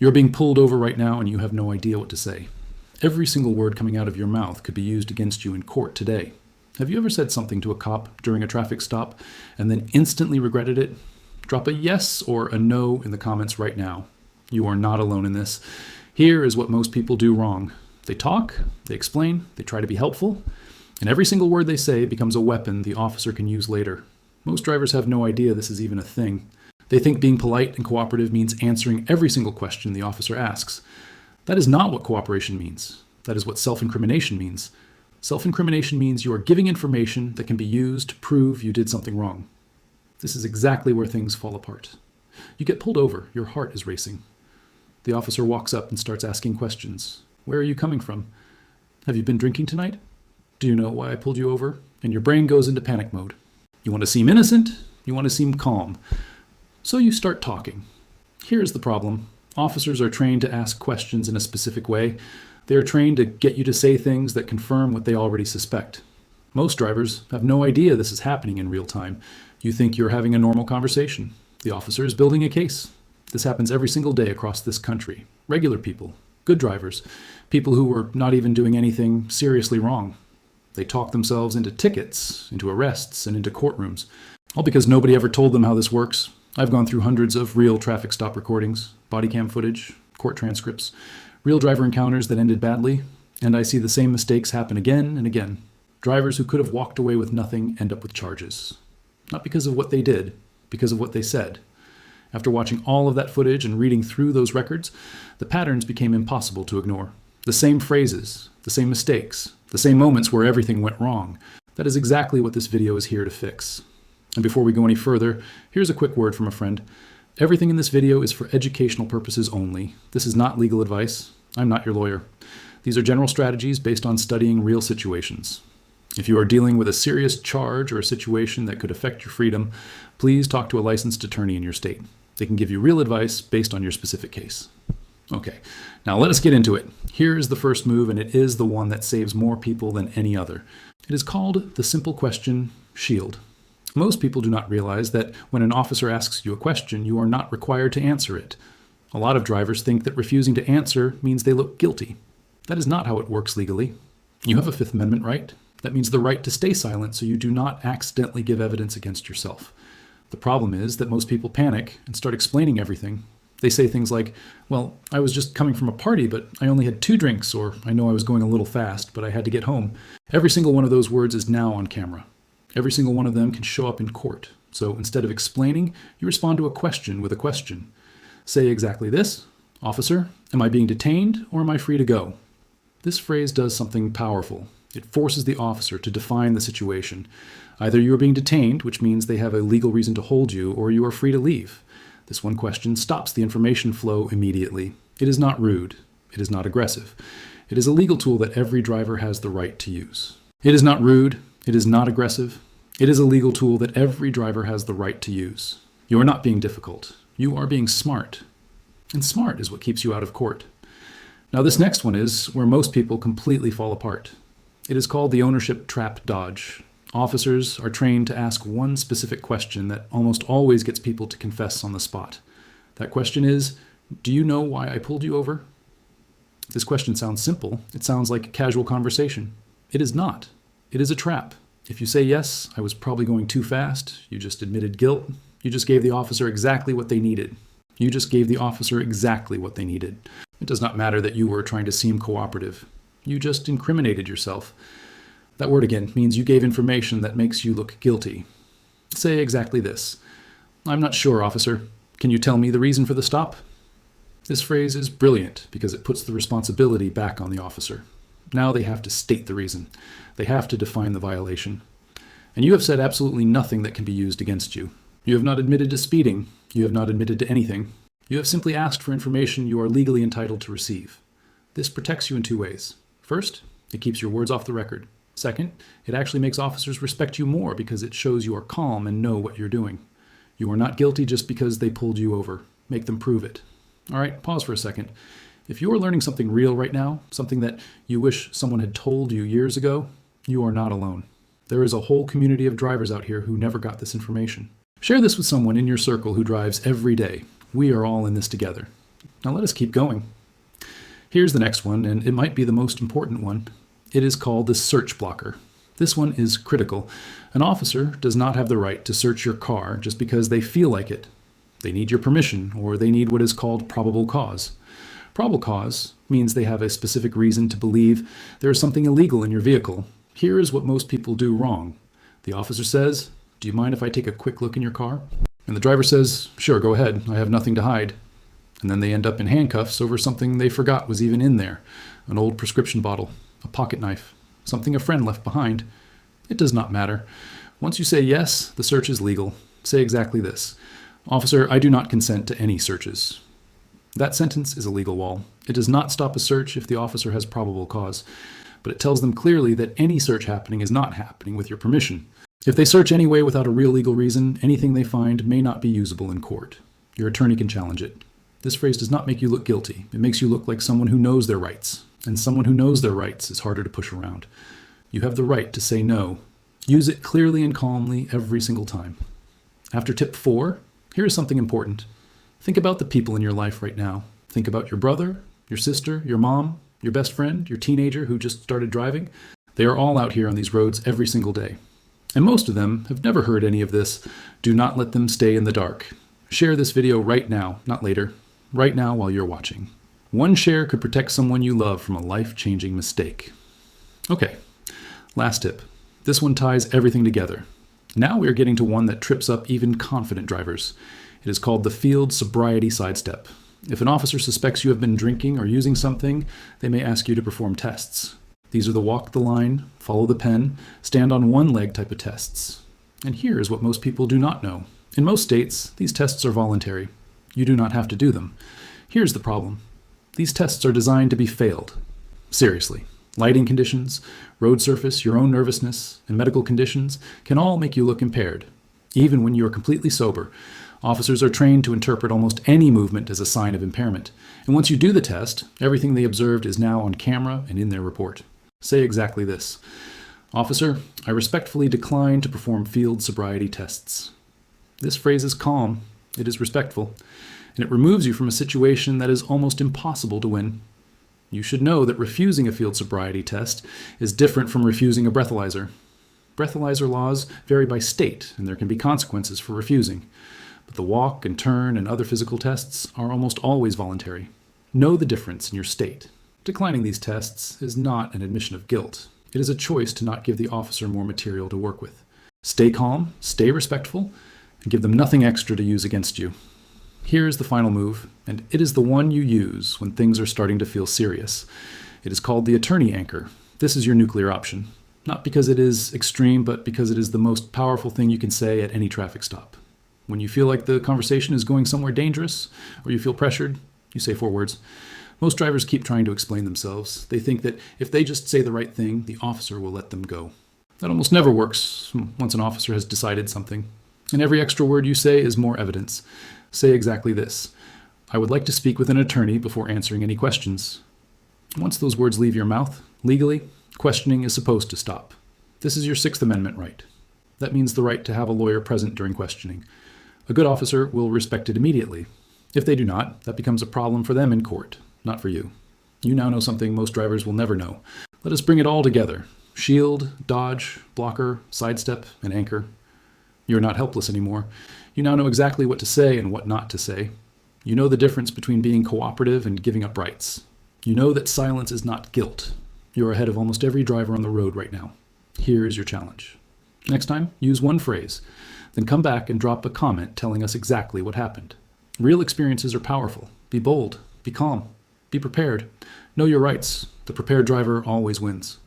You're being pulled over right now and you have no idea what to say. Every single word coming out of your mouth could be used against you in court today. Have you ever said something to a cop during a traffic stop and then instantly regretted it? Drop a yes or a no in the comments right now. You are not alone in this. Here is what most people do wrong. They talk, they explain, they try to be helpful, and every single word they say becomes a weapon the officer can use later. Most drivers have no idea this is even a thing. They think being polite and cooperative means answering every single question the officer asks. That is not what cooperation means. That is what self-incrimination means. Self-incrimination means you are giving information that can be used to prove you did something wrong. This is exactly where things fall apart. You get pulled over, your heart is racing. The officer walks up and starts asking questions. Where are you coming from? Have you been drinking tonight? Do you know why I pulled you over? And your brain goes into panic mode. You want to seem innocent, you want to seem calm. So you start talking. Here's the problem. Officers are trained to ask questions in a specific way. They are trained to get you to say things that confirm what they already suspect. Most drivers have no idea this is happening in real time. You think you're having a normal conversation. The officer is building a case. This happens every single day across this country. Regular people, good drivers, people who were not even doing anything seriously wrong. They talk themselves into tickets, into arrests, and into courtrooms. All because nobody ever told them how this works. I've gone through hundreds of real traffic stop recordings, body cam footage, court transcripts, real driver encounters that ended badly, and I see the same mistakes happen again and again. Drivers who could have walked away with nothing end up with charges. Not because of what they did, because of what they said. After watching all of that footage and reading through those records, the patterns became impossible to ignore. The same phrases, the same mistakes, the same moments where everything went wrong. That is exactly what this video is here to fix. And before we go any further, here's a quick word from a friend. Everything in this video is for educational purposes only. This is not legal advice. I'm not your lawyer. These are general strategies based on studying real situations. If you are dealing with a serious charge or a situation that could affect your freedom, please talk to a licensed attorney in your state. They can give you real advice based on your specific case. Okay, now let us get into it. Here is the first move, and it is the one that saves more people than any other. It is called the simple question shield. Most people do not realize that when an officer asks you a question, you are not required to answer it. A lot of drivers think that refusing to answer means they look guilty. That is not how it works legally. You have a Fifth Amendment right. That means the right to stay silent so you do not accidentally give evidence against yourself. The problem is that most people panic and start explaining everything. They say things like, well, I was just coming from a party, but I only had 2 drinks, or I know I was going a little fast, but I had to get home. Every single one of those words is now on camera. Every single one of them can show up in court. So instead of explaining, you respond to a question with a question. Say exactly this: Officer, am I being detained or am I free to go? This phrase does something powerful. It forces the officer to define the situation. Either you are being detained, which means they have a legal reason to hold you, or you are free to leave. This one question stops the information flow immediately. It is not rude. It is not aggressive. It is a legal tool that every driver has the right to use. It is not rude. It is not aggressive. It is a legal tool that every driver has the right to use. You are not being difficult. You are being smart. And smart is what keeps you out of court. Now this next one is where most people completely fall apart. It is called the ownership trap dodge. Officers are trained to ask one specific question that almost always gets people to confess on the spot. That question is, do you know why I pulled you over? This question sounds simple. It sounds like a casual conversation. It is not. It is a trap. If you say yes, I was probably going too fast, you just admitted guilt, you just gave the officer exactly what they needed. You just gave the officer exactly what they needed. It does not matter that you were trying to seem cooperative. You just incriminated yourself. That word again means you gave information that makes you look guilty. Say exactly this: I'm not sure, officer. Can you tell me the reason for the stop? This phrase is brilliant because it puts the responsibility back on the officer. Now they have to state the reason. They have to define the violation. And you have said absolutely nothing that can be used against you. You have not admitted to speeding. You have not admitted to anything. You have simply asked for information you are legally entitled to receive. This protects you in 2 ways. First, it keeps your words off the record. Second, it actually makes officers respect you more because it shows you are calm and know what you're doing. You are not guilty just because they pulled you over. Make them prove it. All right, pause for a second. If you are learning something real right now, something that you wish someone had told you years ago, you are not alone. There is a whole community of drivers out here who never got this information. Share this with someone in your circle who drives every day. We are all in this together. Now let us keep going. Here's the next one, and it might be the most important one. It is called the search blocker. This one is critical. An officer does not have the right to search your car just because they feel like it. They need your permission, or they need what is called probable cause. Probable cause means they have a specific reason to believe there is something illegal in your vehicle. Here is what most people do wrong. The officer says, "Do you mind if I take a quick look in your car?" And the driver says, "Sure, go ahead. I have nothing to hide." And then they end up in handcuffs over something they forgot was even in there. An old prescription bottle, a pocket knife, something a friend left behind. It does not matter. Once you say yes, the search is legal. Say exactly this: "Officer, I do not consent to any searches." That sentence is a legal wall. It does not stop a search if the officer has probable cause, but it tells them clearly that any search happening is not happening with your permission. If they search anyway without a real legal reason, anything they find may not be usable in court. Your attorney can challenge it. This phrase does not make you look guilty. It makes you look like someone who knows their rights. And someone who knows their rights is harder to push around. You have the right to say no. Use it clearly and calmly every single time. After tip 4, here is something important. Think about the people in your life right now. Think about your brother, your sister, your mom, your best friend, your teenager who just started driving. They are all out here on these roads every single day. And most of them have never heard any of this. Do not let them stay in the dark. Share this video right now, not later. Right now while you're watching. One share could protect someone you love from a life-changing mistake. Okay, last tip. This one ties everything together. Now we are getting to one that trips up even confident drivers. It is called the field sobriety sidestep. If an officer suspects you have been drinking or using something, they may ask you to perform tests. These are the walk the line, follow the pen, stand on one leg type of tests. And here is what most people do not know. In most states, these tests are voluntary. You do not have to do them. Here's the problem. These tests are designed to be failed. Seriously. Lighting conditions, road surface, your own nervousness, and medical conditions can all make you look impaired. Even when you are completely sober, officers are trained to interpret almost any movement as a sign of impairment. And once you do the test, everything they observed is now on camera and in their report. Say exactly this: "Officer, I respectfully decline to perform field sobriety tests." This phrase is calm. It is respectful, and it removes you from a situation that is almost impossible to win. You should know that refusing a field sobriety test is different from refusing a breathalyzer. Breathalyzer laws vary by state, and there can be consequences for refusing. But the walk and turn and other physical tests are almost always voluntary. Know the difference in your state. Declining these tests is not an admission of guilt. It is a choice to not give the officer more material to work with. Stay calm, stay respectful, and give them nothing extra to use against you. Here is the final move, and it is the one you use when things are starting to feel serious. It is called the attorney anchor. This is your nuclear option. Not because it is extreme, but because it is the most powerful thing you can say at any traffic stop. When you feel like the conversation is going somewhere dangerous, or you feel pressured, you say 4 words. Most drivers keep trying to explain themselves. They think that if they just say the right thing, the officer will let them go. That almost never works once an officer has decided something. And every extra word you say is more evidence. Say exactly this: "I would like to speak with an attorney before answering any questions." Once those words leave your mouth, legally, questioning is supposed to stop. This is your 6th Amendment right. That means the right to have a lawyer present during questioning. A good officer will respect it immediately. If they do not, that becomes a problem for them in court, not for you. You now know something most drivers will never know. Let us bring it all together. Shield, dodge, blocker, sidestep, and anchor. You are not helpless anymore. You now know exactly what to say and what not to say. You know the difference between being cooperative and giving up rights. You know that silence is not guilt. You are ahead of almost every driver on the road right now. Here is your challenge. Next time, use one phrase. Then come back and drop a comment telling us exactly what happened. Real experiences are powerful. Be bold. Be calm. Be prepared. Know your rights. The prepared driver always wins.